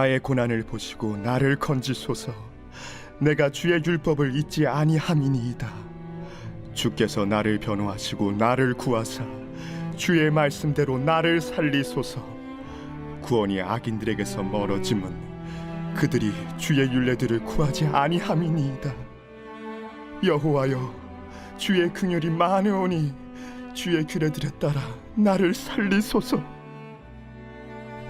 나의 고난을 보시고 나를 건지소서. 내가 주의 율법을 잊지 아니함이니이다. 주께서 나를 변호하시고 나를 구하사 주의 말씀대로 나를 살리소서. 구원이 악인들에게서 멀어짐은 그들이 주의 율례들을 구하지 아니함이니이다. 여호와여, 주의 긍휼이 많으오니 주의 규례들에 따라 나를 살리소서.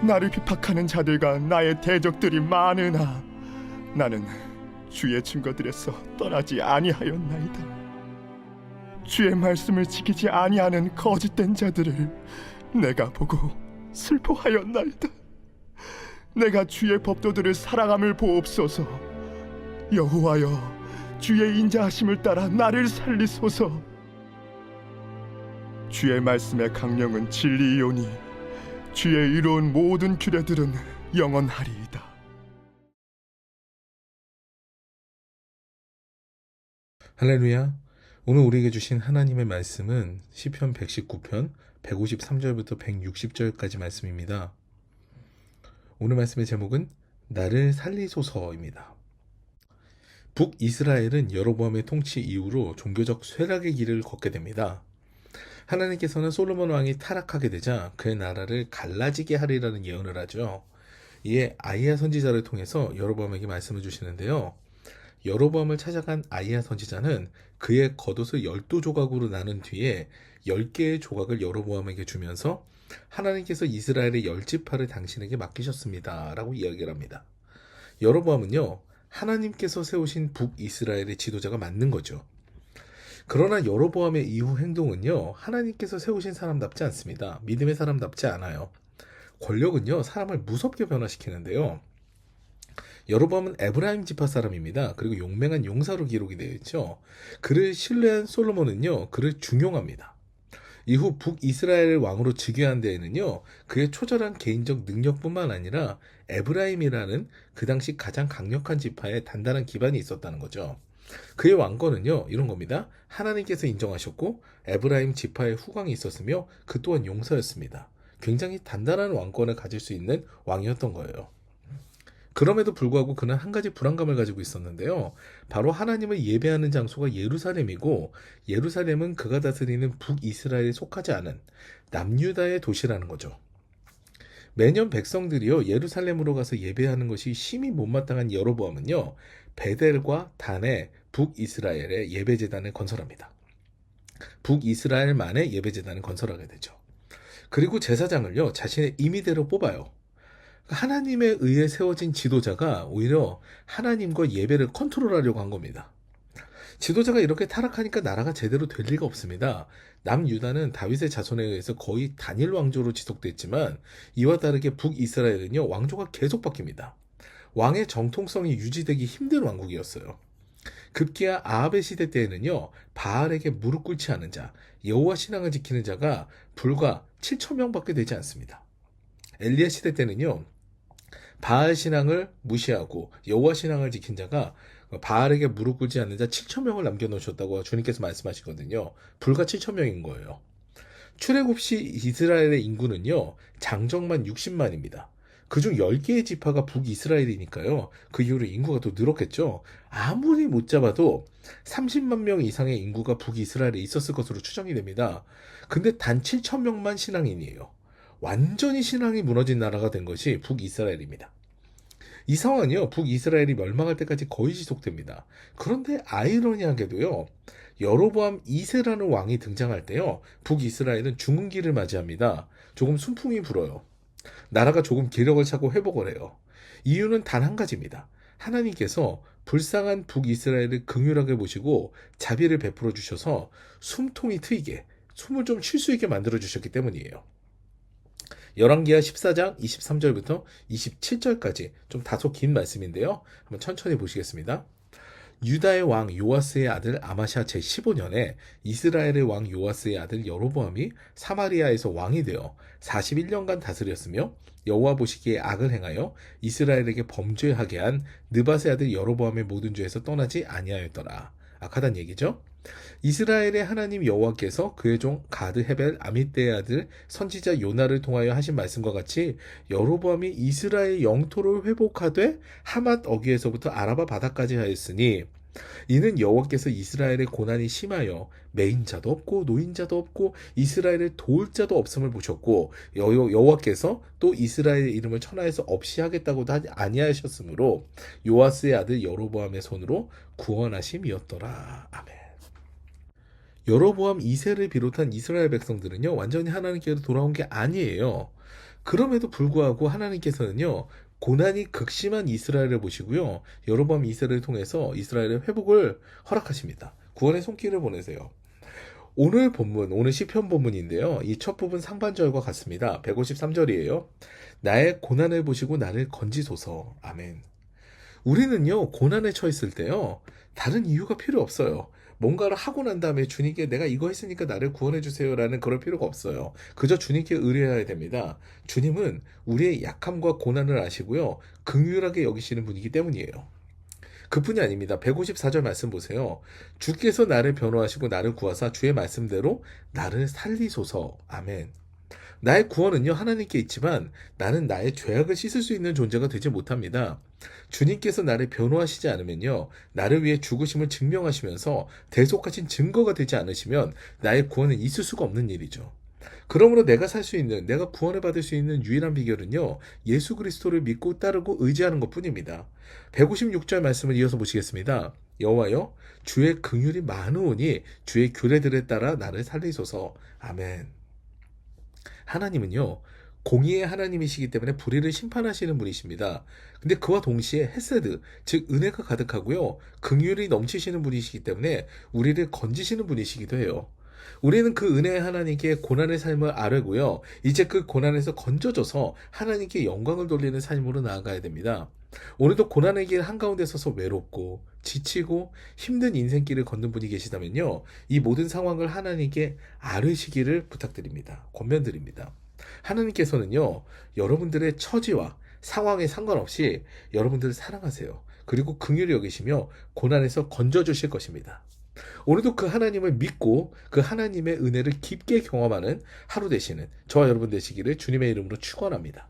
나를 비박하는 자들과 나의 대적들이 많으나 나는 주의 증거들에서 떠나지 아니하였나이다. 주의 말씀을 지키지 아니하는 거짓된 자들을 내가 보고 슬퍼하였나이다. 내가 주의 법도들을 사랑함을 보옵소서. 여호와여, 주의 인자하심을 따라 나를 살리소서. 주의 말씀의 강령은 진리이오니 주의 이로운 모든 규례들은 영원하리이다. 할렐루야. 오늘 우리에게 주신 하나님의 말씀은 시편 119편 153절부터 160절까지 말씀입니다. 오늘 말씀의 제목은 나를 살리소서입니다. 북이스라엘은 여로보암의 통치 이후로 종교적 쇠락의 길을 걷게 됩니다. 하나님께서는 솔로몬 왕이 타락하게 되자 그의 나라를 갈라지게 하리라는 예언을 하죠. 이에 아이야 선지자를 통해서 여로보암에게 말씀을 주시는데요. 여로보암을 찾아간 아이야 선지자는 그의 겉옷을 12조각으로 나눈 뒤에 10개의 조각을 여로보암에게 주면서 하나님께서 이스라엘의 10지파를 당신에게 맡기셨습니다 라고 이야기를 합니다. 여로보암은요, 하나님께서 세우신 북이스라엘의 지도자가 맞는 거죠. 그러나 여로보암의 이후 행동은요, 하나님께서 세우신 사람답지 않습니다. 믿음의 사람답지 않아요. 권력은요, 사람을 무섭게 변화시키는데요. 여로보암은 에브라임 지파 사람입니다. 그리고 용맹한 용사로 기록이 되어 있죠. 그를 신뢰한 솔로몬은요, 그를 중용합니다. 이후 북이스라엘 왕으로 즉위한 데에는요, 그의 초절한 개인적 능력뿐만 아니라 에브라임이라는 그 당시 가장 강력한 지파에 단단한 기반이 있었다는 거죠. 그의 왕권은요, 이런 겁니다. 하나님께서 인정하셨고 에브라임 지파의 후광이 있었으며 그 또한 용사였습니다. 굉장히 단단한 왕권을 가질 수 있는 왕이었던 거예요. 그럼에도 불구하고 그는 한 가지 불안감을 가지고 있었는데요. 바로 하나님을 예배하는 장소가 예루살렘이고, 예루살렘은 그가 다스리는 북이스라엘에 속하지 않은 남유다의 도시라는 거죠. 매년 백성들이요, 예루살렘으로 가서 예배하는 것이 심히 못마땅한 여로보암은요, 베델과 단에 북이스라엘의 예배제단을 건설합니다. 북이스라엘만의 예배제단을 건설하게 되죠. 그리고 제사장을요, 자신의 임의대로 뽑아요. 하나님에 의해 세워진 지도자가 오히려 하나님과 예배를 컨트롤하려고 한 겁니다. 지도자가 이렇게 타락하니까 나라가 제대로 될 리가 없습니다. 남유다는 다윗의 자손에 의해서 거의 단일 왕조로 지속됐지만 이와 다르게 북이스라엘은요, 왕조가 계속 바뀝니다. 왕의 정통성이 유지되기 힘든 왕국이었어요. 급기야 아합의 시대 때에는요, 바알에게 무릎 꿇지 않은 자, 여호와 신앙을 지키는 자가 불과 7,000명밖에 되지 않습니다. 엘리야 시대 때는요, 바알 신앙을 무시하고 여호와 신앙을 지킨 자가 바알에게 무릎 꿇지 않는 자 7,000명을 남겨놓으셨다고 주님께서 말씀하시거든요. 불과 7,000명인 거예요. 출애굽 시 이스라엘의 인구는요, 장정만 60만입니다. 그중 10개의 지파가 북이스라엘이니까요. 그 이후로 인구가 더 늘었겠죠. 아무리 못 잡아도 30만 명 이상의 인구가 북이스라엘에 있었을 것으로 추정이 됩니다. 근데 단 7,000명만 신앙인이에요. 완전히 신앙이 무너진 나라가 된 것이 북이스라엘입니다. 이 상황은요, 북이스라엘이 멸망할 때까지 거의 지속됩니다. 그런데 아이러니하게도요, 여로보암 2세라는 왕이 등장할 때요, 북이스라엘은 죽은 길을 맞이합니다. 조금 순풍이 불어요. 나라가 조금 기력을 차고 회복을 해요. 이유는 단 한 가지입니다. 하나님께서 불쌍한 북이스라엘을 긍휼하게 보시고 자비를 베풀어 주셔서 숨통이 트이게, 숨을 좀 쉴 수 있게 만들어 주셨기 때문이에요. 열왕기하 14장 23절부터 27절까지 좀 다소 긴 말씀인데요. 한번 천천히 보시겠습니다. 유다의 왕 요아스의 아들 아마샤 제15년에 이스라엘의 왕 요아스의 아들 여로보암이 사마리아에서 왕이 되어 41년간 다스렸으며 여호와 보시기에 악을 행하여 이스라엘에게 범죄하게 한 느밧의 아들 여로보암의 모든 죄에서 떠나지 아니하였더라. 악하단 얘기죠. 이스라엘의 하나님 여호와께서 그의 종 가드 헤벨 아mit대의 아들 선지자 요나를 통하여 하신 말씀과 같이 여로보암이 이스라엘 영토를 회복하되 하맛 어귀에서부터 아라바 바다까지 하였으니 이는 여호와께서 이스라엘의 고난이 심하여 매인자도 없고 노인자도 없고 이스라엘을 도울 자도 없음을 보셨고 여호와께서 또 이스라엘의 이름을 천하에서 없이 하겠다고도 아니하셨으므로 요아스의 아들 여로보암의 손으로 구원하심이었더라. 아멘. 여로보암 2세를 비롯한 이스라엘 백성들은요, 완전히 하나님께로 돌아온 게 아니에요. 그럼에도 불구하고 하나님께서는요, 고난이 극심한 이스라엘을 보시고요, 여로보암 2세를 통해서 이스라엘의 회복을 허락하십니다. 구원의 손길을 보내세요. 오늘 본문, 오늘 시편 본문인데요, 이 첫 부분 상반절과 같습니다. 153절이에요. 나의 고난을 보시고 나를 건지소서. 아멘. 우리는요, 고난에 처했을 때요, 다른 이유가 필요 없어요. 뭔가를 하고 난 다음에 주님께 내가 이거 했으니까 나를 구원해 주세요라는 그럴 필요가 없어요. 그저 주님께 의뢰해야 됩니다. 주님은 우리의 약함과 고난을 아시고요, 긍휼하게 여기시는 분이기 때문이에요. 그뿐이 아닙니다. 154절 말씀 보세요. 주께서 나를 변호하시고 나를 구하사 주의 말씀대로 나를 살리소서. 아멘. 나의 구원은요, 하나님께 있지만 나는 나의 죄악을 씻을 수 있는 존재가 되지 못합니다. 주님께서 나를 변호하시지 않으면요, 나를 위해 죽으심을 증명하시면서 대속하신 증거가 되지 않으시면 나의 구원은 있을 수가 없는 일이죠. 그러므로 내가 살 수 있는, 내가 구원을 받을 수 있는 유일한 비결은요, 예수 그리스도를 믿고 따르고 의지하는 것뿐입니다. 156절 말씀을 이어서 보시겠습니다. 여호와여, 주의 긍휼이 많으오니 주의 규례들에 따라 나를 살리소서. 아멘. 하나님은요, 공의의 하나님이시기 때문에 불의를 심판하시는 분이십니다. 근데 그와 동시에 헤세드, 즉 은혜가 가득하고요, 긍휼이 넘치시는 분이시기 때문에 우리를 건지시는 분이시기도 해요. 우리는 그 은혜의 하나님께 고난의 삶을 아뢰고요, 이제 그 고난에서 건져져서 하나님께 영광을 돌리는 삶으로 나아가야 됩니다. 오늘도 고난의 길 한가운데 서서 외롭고 지치고 힘든 인생길을 걷는 분이 계시다면요, 이 모든 상황을 하나님께 아뢰시기를 부탁드립니다. 권면드립니다. 하나님께서는요, 여러분들의 처지와 상황에 상관없이 여러분들을 사랑하세요. 그리고 긍휼히 여기시며 고난에서 건져주실 것입니다. 오늘도 그 하나님을 믿고 그 하나님의 은혜를 깊게 경험하는 하루 되시는 저와 여러분 되시기를 주님의 이름으로 축원합니다.